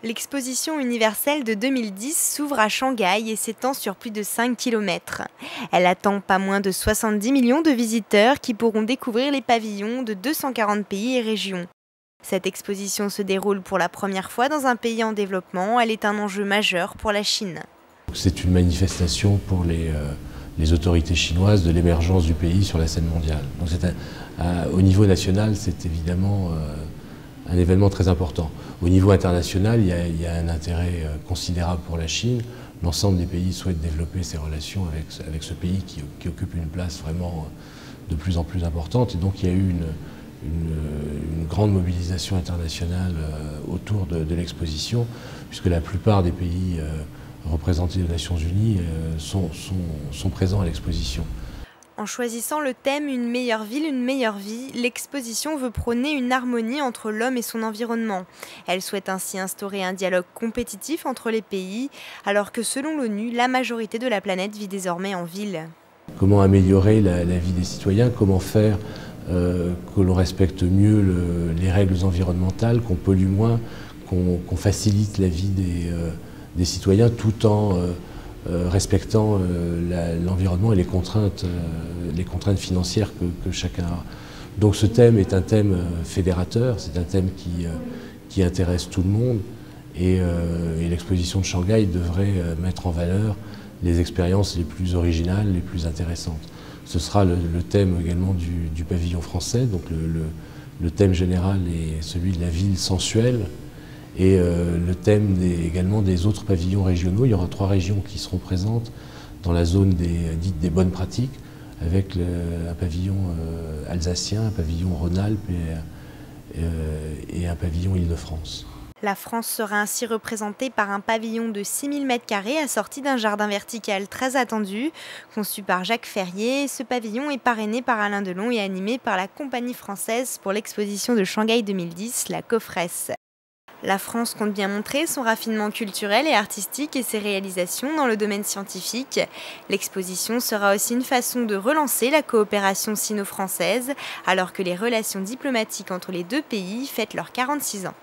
L'exposition universelle de 2010 s'ouvre à Shanghai et s'étend sur plus de 5 km. Elle attend pas moins de 70 millions de visiteurs qui pourront découvrir les pavillons de 240 pays et régions. Cette exposition se déroule pour la première fois dans un pays en développement. Elle est un enjeu majeur pour la Chine. C'est une manifestation pour les autorités chinoises de l'émergence du pays sur la scène mondiale. Donc au niveau national, c'est évidemment un événement très important. Au niveau international, il y a un intérêt considérable pour la Chine. L'ensemble des pays souhaitent développer ses relations avec ce pays qui occupe une place vraiment de plus en plus importante. Et donc il y a eu une grande mobilisation internationale autour de l'exposition, puisque la plupart des pays représentés aux Nations Unies sont présents à l'exposition. En choisissant le thème « Une meilleure ville, une meilleure vie », l'exposition veut prôner une harmonie entre l'homme et son environnement. Elle souhaite ainsi instaurer un dialogue compétitif entre les pays, alors que selon l'ONU, la majorité de la planète vit désormais en ville. Comment améliorer la vie des citoyens, comment faire que l'on respecte mieux les règles environnementales, qu'on pollue moins, qu'on facilite la vie des citoyens tout en respectant l'environnement et les contraintes financières que chacun a. Donc ce thème est un thème fédérateur, c'est un thème qui intéresse tout le monde et l'exposition de Shanghai devrait mettre en valeur les expériences les plus originales, les plus intéressantes. Ce sera le thème également du pavillon français, donc le thème général est celui de la ville sensuelle. Et le thème également des autres pavillons régionaux. Il y aura 3 régions qui seront présentes dans la zone dite des bonnes pratiques, avec un pavillon alsacien, un pavillon Rhône-Alpes et un pavillon Île-de-France. La France sera ainsi représentée par un pavillon de 6000 m² assorti d'un jardin vertical très attendu. Conçu par Jacques Ferrier, ce pavillon est parrainé par Alain Delon et animé par la compagnie française pour l'exposition de Shanghai 2010, la COFRES. La France compte bien montrer son raffinement culturel et artistique et ses réalisations dans le domaine scientifique. L'exposition sera aussi une façon de relancer la coopération sino-française, alors que les relations diplomatiques entre les deux pays fêtent leurs 46 ans.